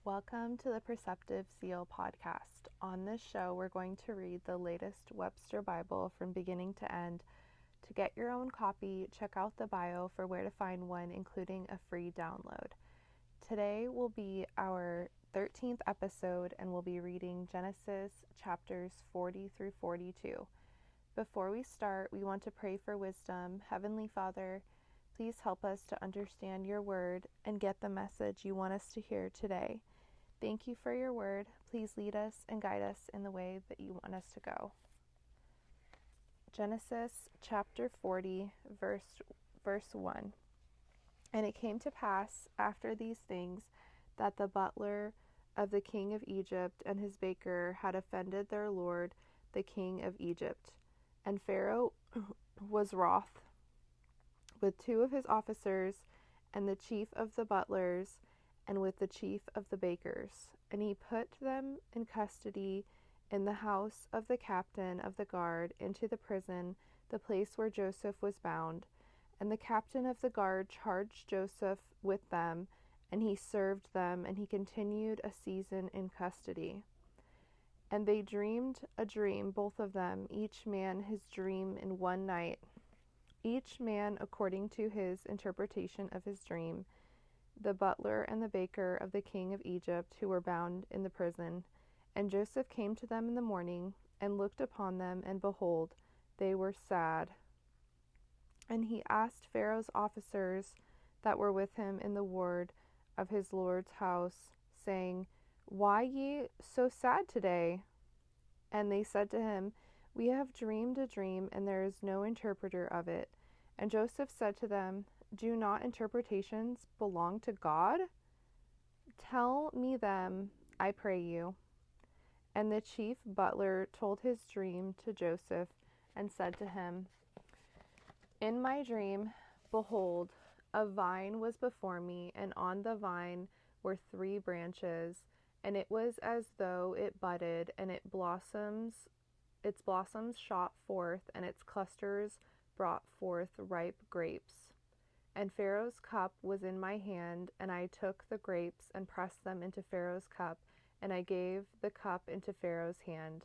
Welcome to the Perceptive Zeal podcast. On this show, we're going to read the latest Webster Bible from beginning to end. To get your own copy, check out the bio for where to find one, including a free download. Today will be our 13th episode, and we'll be reading Genesis chapters 40 through 42. Before we start, we want to pray for wisdom. Heavenly Father, please help us to understand your word and get the message you want us to hear today. Thank you for your word. Please lead us and guide us in the way that you want us to go. Genesis chapter 40, verse 1. And it came to pass after these things that the butler of the king of Egypt and his baker had offended their lord, the king of Egypt. And Pharaoh was wroth with two of his officers and the chief of the butlers and with the chief of the bakers. And he put them in custody in the house of the captain of the guard into the prison, the place where Joseph was bound. And the captain of the guard charged Joseph with them, and he served them, and he continued a season in custody. And they dreamed a dream, both of them, each man his dream in one night, each man according to his interpretation of his dream, the butler and the baker of the king of Egypt, who were bound in the prison. And Joseph came to them in the morning, and looked upon them, and behold, they were sad. And he asked Pharaoh's officers that were with him in the ward of his lord's house, saying, Why ye so sad today? And they said to him, We have dreamed a dream, and there is no interpreter of it. And Joseph said to them, Do not interpretations belong to God? Tell me them, I pray you. And the chief butler told his dream to Joseph, and said to him, In my dream, behold, a vine was before me, and on the vine were 3 branches, and it was as though it budded, and its blossoms shot forth, and its clusters brought forth ripe grapes. And Pharaoh's cup was in my hand, and I took the grapes and pressed them into Pharaoh's cup, and I gave the cup into Pharaoh's hand.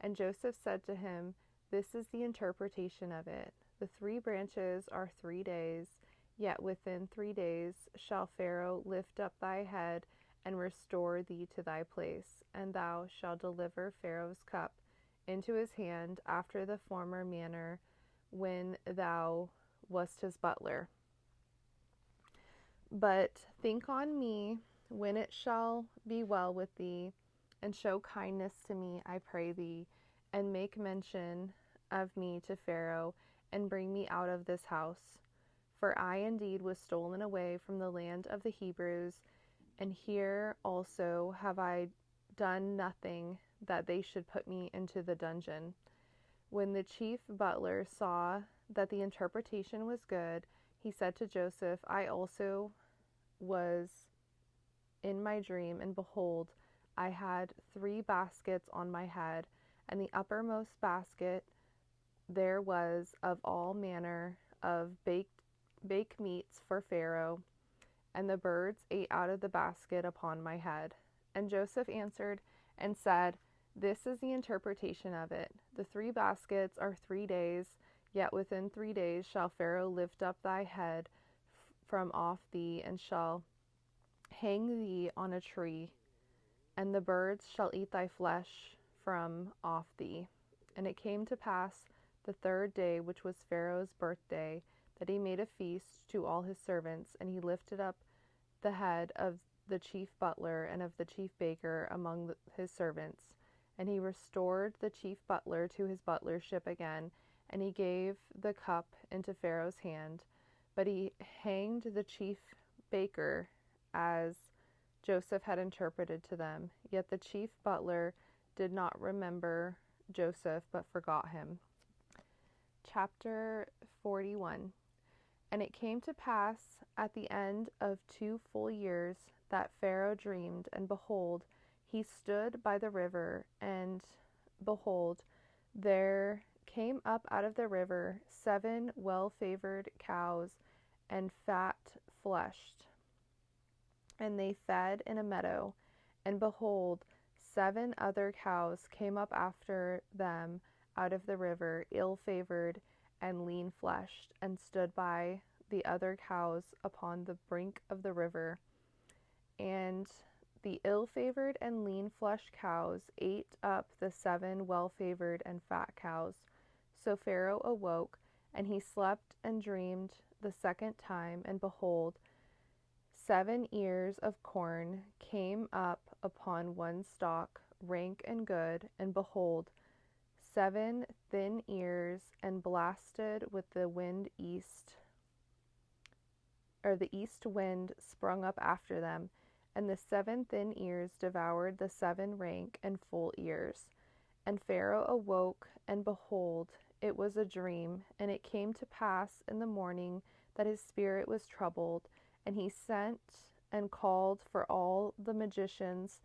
And Joseph said to him, This is the interpretation of it. The 3 branches are 3 days, yet within 3 days shall Pharaoh lift up thy head and restore thee to thy place, and thou shalt deliver Pharaoh's cup into his hand after the former manner when thou wast his butler. But think on me when it shall be well with thee, and show kindness to me, I pray thee, and make mention of me to Pharaoh, and bring me out of this house. For I indeed was stolen away from the land of the Hebrews, and here also have I done nothing that they should put me into the dungeon. When the chief butler saw that the interpretation was good, he said to Joseph, I also was in my dream, and behold, I had 3 baskets on my head, and the uppermost basket there was of all manner of baked meats for Pharaoh, and the birds ate out of the basket upon my head. And Joseph answered and said, This is the interpretation of it. The 3 baskets are 3 days, yet within 3 days shall Pharaoh lift up thy head from off thee, and shall hang thee on a tree, and the birds shall eat thy flesh from off thee. And it came to pass the 3rd day, which was Pharaoh's birthday, that he made a feast to all his servants, and he lifted up the head of the chief butler and of the chief baker among his servants. And he restored the chief butler to his butlership again, and he gave the cup into Pharaoh's hand. But he hanged the chief baker as Joseph had interpreted to them. Yet the chief butler did not remember Joseph, but forgot him. Chapter 41. And it came to pass at the end of 2 full years that Pharaoh dreamed, and behold, he stood by the river, and behold, there came up out of the river 7 well-favored cows, and fat-fleshed, and they fed in a meadow. And behold, 7 other cows came up after them out of the river, ill-favored and lean-fleshed, and stood by the other cows upon the brink of the river. And the ill-favored and lean-fleshed cows ate up the 7 well-favored and fat cows. So Pharaoh awoke, and he slept and dreamed the second time, and behold, 7 ears of corn came up upon one stalk, rank and good, and behold, 7 thin ears, and blasted with the wind east, or the east wind sprung up after them, and the 7 thin ears devoured the 7 rank and full ears. And Pharaoh awoke, and behold, it was a dream. And it came to pass in the morning that his spirit was troubled, and he sent and called for all the magicians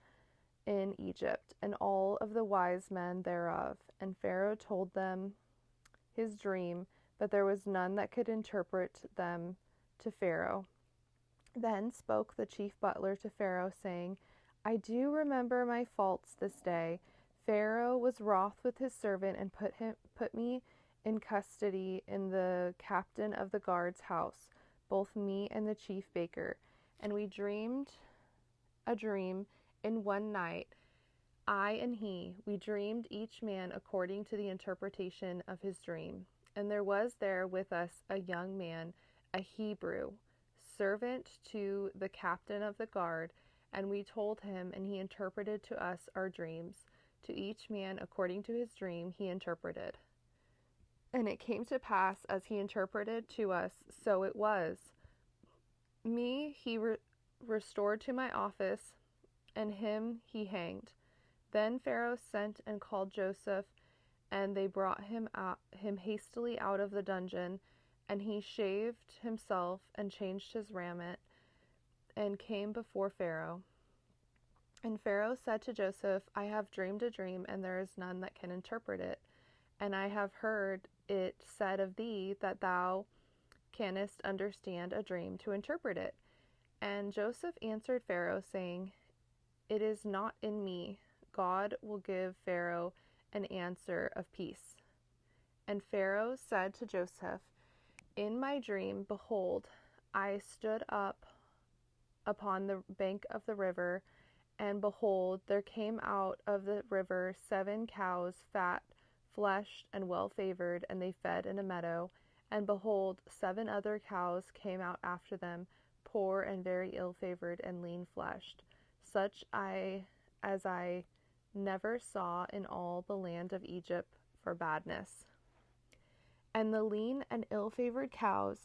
in Egypt, and all of the wise men thereof. And Pharaoh told them his dream, but there was none that could interpret them to Pharaoh. Then spoke the chief butler to Pharaoh, saying, I do remember my faults this day. Pharaoh was wroth with his servant, and put me in custody in the captain of the guard's house, both me and the chief baker. And we dreamed a dream in one night, I and he. We dreamed each man according to the interpretation of his dream. And there was there with us a young man, a Hebrew, servant to the captain of the guard, and we told him, and he interpreted to us our dreams. To each man according to his dream he interpreted. And it came to pass, as he interpreted to us, so it was. Me he restored to my office, and him he hanged. Then Pharaoh sent and called Joseph, and they brought him hastily out of the dungeon, and he shaved himself and changed his raiment, and came before Pharaoh. And Pharaoh said to Joseph, I have dreamed a dream, and there is none that can interpret it. And I have heard it said of thee that thou canst understand a dream to interpret it. And Joseph answered Pharaoh, saying, It is not in me. God will give Pharaoh an answer of peace. And Pharaoh said to Joseph, In my dream, behold, I stood up upon the bank of the river, and behold, there came out of the river 7 cows, fat, fleshed, and well-favored, and they fed in a meadow. And behold, 7 other cows came out after them, poor and very ill-favored and lean-fleshed, such as I never saw in all the land of Egypt for badness. And the lean and ill-favored cows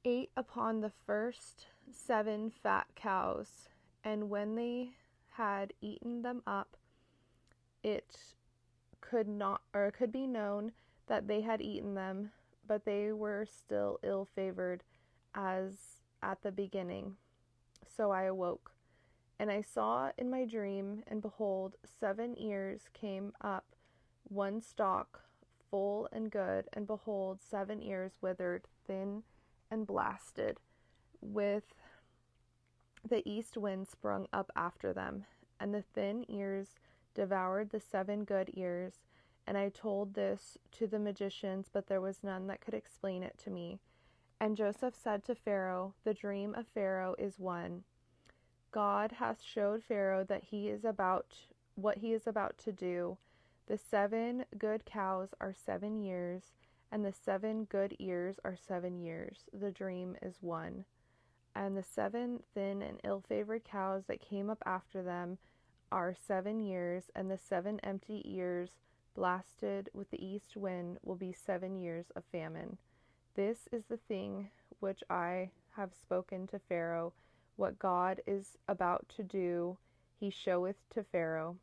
ate upon the first 7 fat cows, and when they had eaten them up, it could be known that they had eaten them, but they were still ill-favored as at the beginning. So I awoke, and I saw in my dream, and behold, 7 ears came up, one stalk, full and good, and behold, 7 ears withered, thin and blasted, with the east wind sprung up after them. And the thin ears devoured the 7 good ears. And I told this to the magicians, but there was none that could explain it to me. And Joseph said to Pharaoh, The dream of Pharaoh is one. God hath showed Pharaoh that what he is about to do. The 7 good cows are 7 years, and the 7 good ears are 7 years. The dream is one. And the 7 thin and ill-favored cows that came up after them are 7 years, and the 7 empty ears blasted with the east wind will be 7 years of famine. This is the thing which I have spoken to Pharaoh. What God is about to do, he showeth to Pharaoh.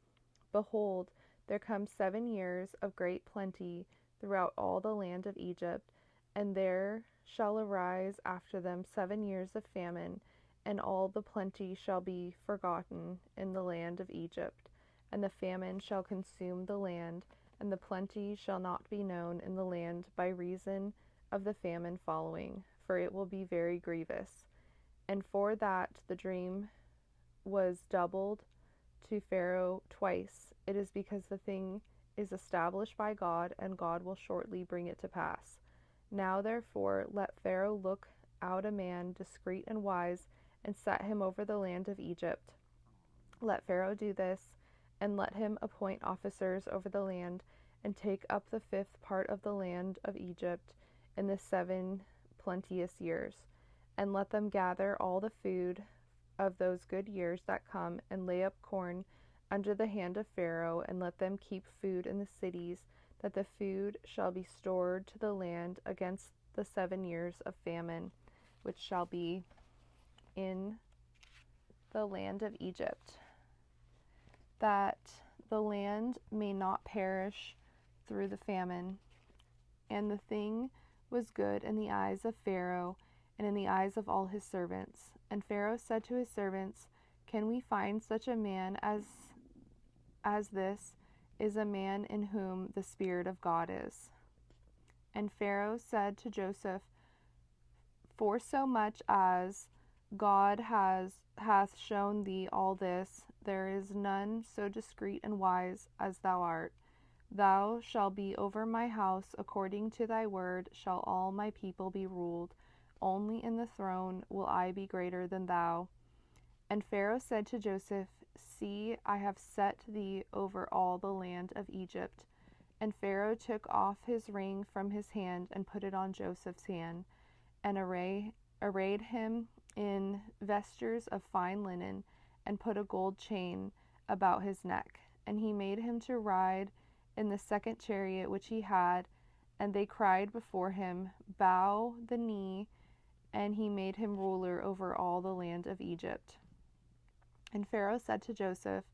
Behold, there come 7 years of great plenty throughout all the land of Egypt, and there shall arise after them 7 years of famine, and all the plenty shall be forgotten in the land of Egypt, and the famine shall consume the land, and the plenty shall not be known in the land by reason of the famine following, for it will be very grievous. And for that the dream was doubled to Pharaoh twice, it is because the thing is established by God, and God will shortly bring it to pass. Now therefore let Pharaoh look out a man discreet and wise, and set him over the land of Egypt. Let Pharaoh do this, and let him appoint officers over the land, and take up the 5th part of the land of Egypt in the 7 plenteous years. And let them gather all the food of those good years that come, and lay up corn under the hand of Pharaoh, and let them keep food in the cities, that the food shall be stored to the land against the 7 years of famine, which shall be in the land of Egypt, that the land may not perish through the famine. And the thing was good in the eyes of Pharaoh, and in the eyes of all his servants. And Pharaoh said to his servants, Can we find such a man as this is a man in whom the Spirit of God is? And Pharaoh said to Joseph, For so much as God hath shown thee all this, there is none so discreet and wise as thou art. Thou shalt be over my house, according to thy word shall all my people be ruled. Only in the throne will I be greater than thou. And Pharaoh said to Joseph, See, I have set thee over all the land of Egypt. And Pharaoh took off his ring from his hand, and put it on Joseph's hand, and arrayed him in vestures of fine linen, and put a gold chain about his neck. And he made him to ride in the 2nd chariot which he had, and they cried before him, Bow the knee, and he made him ruler over all the land of Egypt. And Pharaoh said to Joseph,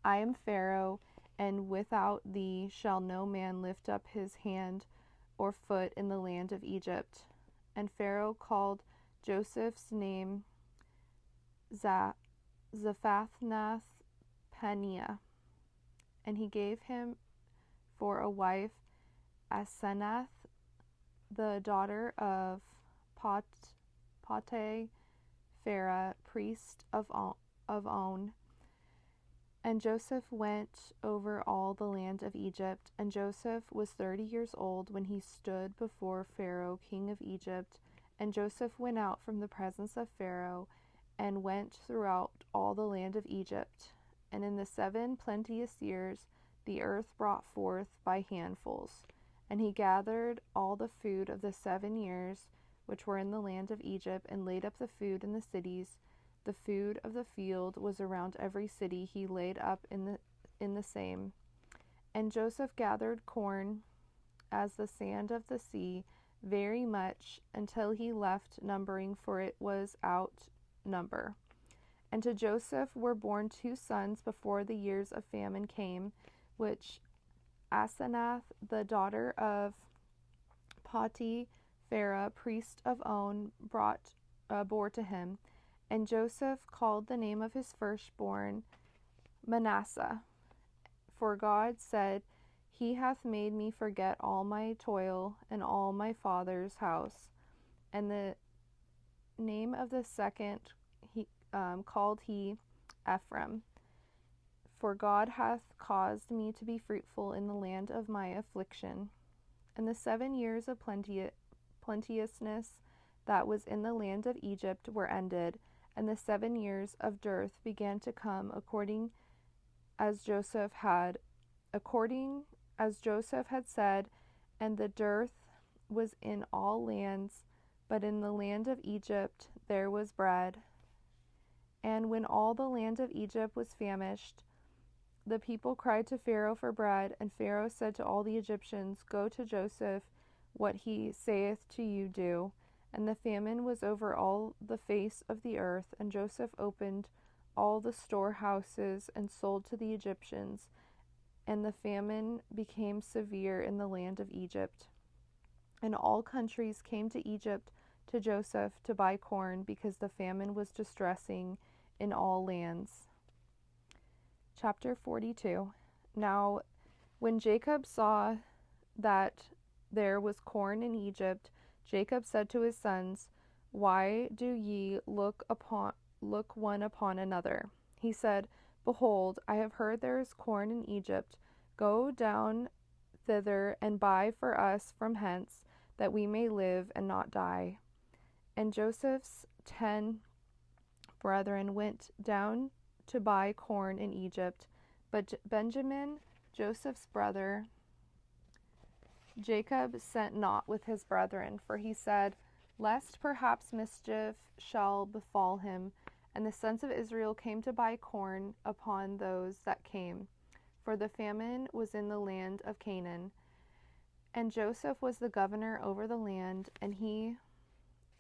I am Pharaoh, and without thee shall no man lift up his hand or foot in the land of Egypt. And Pharaoh called Joseph's name Zaphath-Paneah, and he gave him for a wife Asenath, the daughter of Phera, priest of On. And Joseph went over all the land of Egypt, and Joseph was 30 years old when he stood before Pharaoh, king of Egypt. And Joseph went out from the presence of Pharaoh, and went throughout all the land of Egypt. And in the 7 plenteous years the earth brought forth by handfuls. And he gathered all the food of the 7 years which were in the land of Egypt, and laid up the food in the cities. The food of the field was around every city he laid up in the same. And Joseph gathered corn as the sand of the sea, very much, until he left numbering, for it was out number. And to Joseph were born 2 sons before the years of famine came, which Asenath, the daughter of Phera, priest of On, bore to him. And Joseph called the name of his firstborn Manasseh, for God said, He hath made me forget all my toil and all my father's house. And the name of the second called he Ephraim, for God hath caused me to be fruitful in the land of my affliction. And the 7 years of plenteousness that was in the land of Egypt were ended, and the 7 years of dearth began to come, according as Joseph had said, and the dearth was in all lands, but in the land of Egypt there was bread. And when all the land of Egypt was famished, the people cried to Pharaoh for bread, and Pharaoh said to all the Egyptians, Go to Joseph, what he saith to you do. And the famine was over all the face of the earth, and Joseph opened all the storehouses and sold to the Egyptians, and the famine became severe in the land of Egypt. And all countries came to Egypt to Joseph to buy corn, because the famine was distressing in all lands. Chapter 42. Now, when Jacob saw that there was corn in Egypt, Jacob said to his sons, Why do ye look one upon another? He said, Behold, I have heard there is corn in Egypt. Go down thither and buy for us from hence, that we may live and not die. And Joseph's 10 brethren went down to buy corn in Egypt. But Benjamin, Joseph's brother, Jacob sent not with his brethren, for he said, lest perhaps mischief shall befall him. And the sons of Israel came to buy corn upon those that came, for the famine was in the land of Canaan. And Joseph was the governor over the land, and he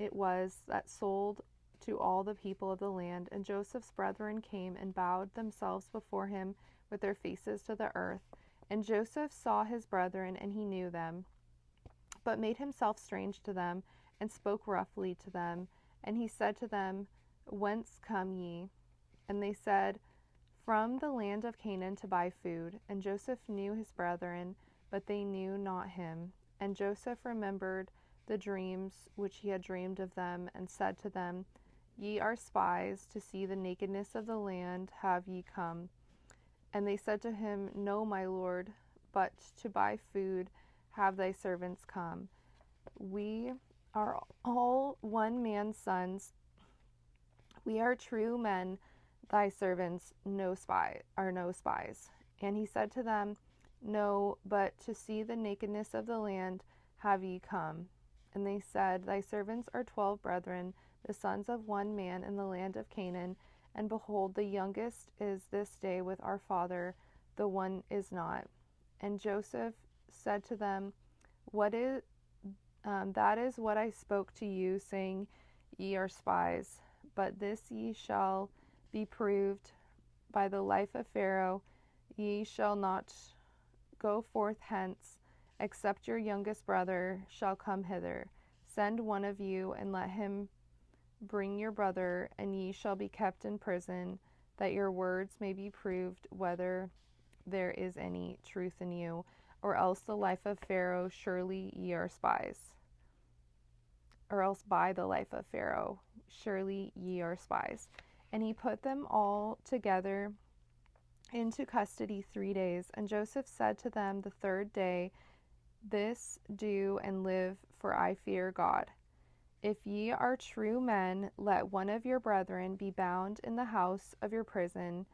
it was that sold to all the people of the land. And Joseph's brethren came and bowed themselves before him with their faces to the earth. And Joseph saw his brethren, and he knew them, but made himself strange to them, and spoke roughly to them. And he said to them, whence come ye? And they said, from the land of Canaan to buy food. And Joseph knew his brethren, but they knew not him. And Joseph remembered the dreams which he had dreamed of them, and said to them, ye are spies, to see the nakedness of the land have ye come. And they said to him, no, my lord, but to buy food have thy servants come. We are all one man's sons. We are true men, thy servants, no spies. And he said to them, no, but to see the nakedness of the land have ye come. And they said, thy servants are 12 brethren, the sons of one man in the land of Canaan. And behold, the youngest is this day with our father, the one is not. And Joseph said to them, that is what I spoke to you, saying, ye are spies. But this ye shall be proved by the life of Pharaoh. Ye shall not go forth hence, except your youngest brother shall come hither. Send one of you, and let him bring your brother, and ye shall be kept in prison, that your words may be proved whether there is any truth in you, or else the life of Pharaoh, surely ye are spies. Or else by the life of Pharaoh, surely ye are spies. And he put them all together into custody 3 days. And Joseph said to them the third day, this do and live, for I fear God. If ye are true men, let one of your brethren be bound in the house of your prison.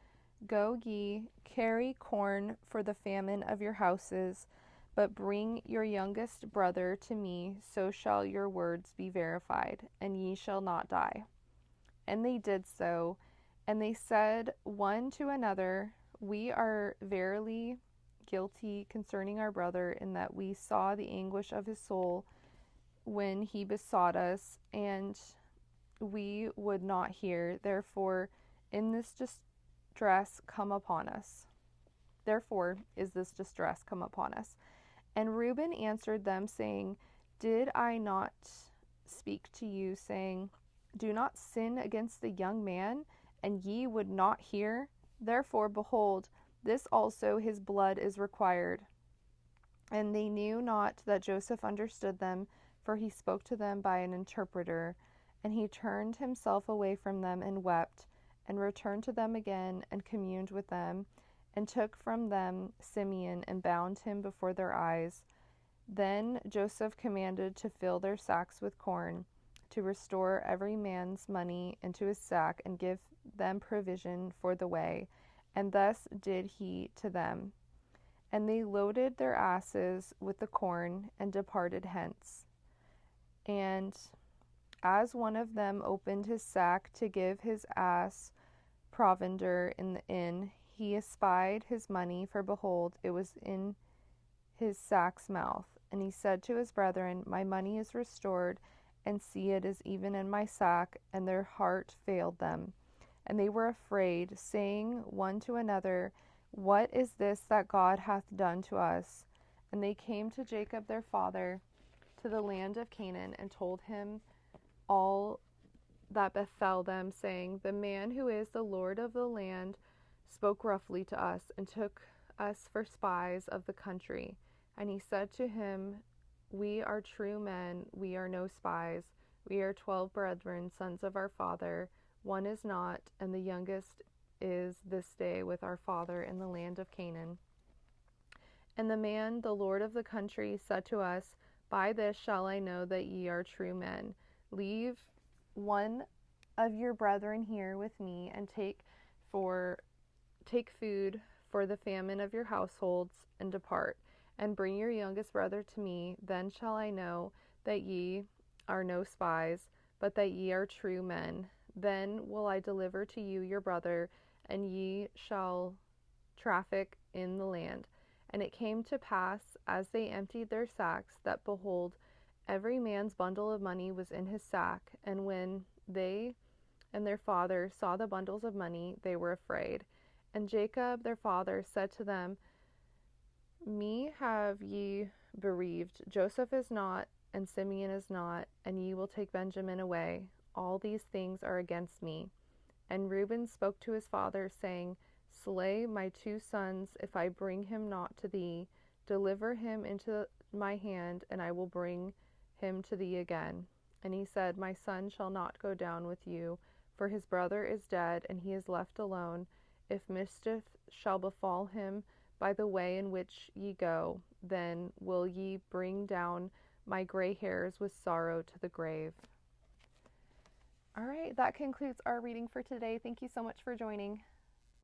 Go ye, carry corn for the famine of your houses, but bring your youngest brother to me, so shall your words be verified, and ye shall not die. And they did so. And they said one to another, we are verily guilty concerning our brother, in that we saw the anguish of his soul when he besought us, and we would not hear. Therefore is this distress come upon us. And Reuben answered them, saying, did I not speak to you, saying, do not sin against the young man, and ye would not hear? Therefore, behold, this also his blood is required. And they knew not that Joseph understood them, for he spoke to them by an interpreter. And he turned himself away from them and wept, and returned to them again, and communed with them, and took from them Simeon, and bound him before their eyes. Then Joseph commanded to fill their sacks with corn, to restore every man's money into his sack, and give them provision for the way. And thus did he to them. And they loaded their asses with the corn, and departed hence. And as one of them opened his sack to give his ass provender in the inn, he espied his money, for behold, it was in his sack's mouth. And he said to his brethren, my money is restored, and see, it is even in my sack. And their heart failed them. And they were afraid, saying one to another, what is this that God hath done to us? And they came to Jacob their father, to the land of Canaan, and told him all that befell them, saying, the man who is the Lord of the land spoke roughly to us, and took us for spies of the country. And he said to him, we are true men, we are no spies. We are 12 brethren, sons of our father. One is not, and the youngest is this day with our father in the land of Canaan. And the man, the Lord of the country, said to us, By this shall I know that ye are true men. Leave one of your brethren here with me, and take food for the famine of your households, and depart, and bring your youngest brother to me. Then shall I know that ye are no spies, but that ye are true men. Then will I deliver to you your brother, and ye shall traffic in the land. And it came to pass, as they emptied their sacks, that, behold, every man's bundle of money was in his sack. And when they and their father saw the bundles of money, they were afraid. And Jacob their father said to them, Me have ye bereaved. Joseph is not, and Simeon is not, and ye will take Benjamin away. All these things are against me. And Reuben spoke to his father, saying, Slay my 2 sons, if I bring him not to thee. Deliver him into my hand, and I will bring him to thee again. And he said, My son shall not go down with you, for his brother is dead, and he is left alone. If mischief shall befall him by the way in which ye go, then will ye bring down my gray hairs with sorrow to the grave. All right, that concludes our reading for today. Thank you so much for joining.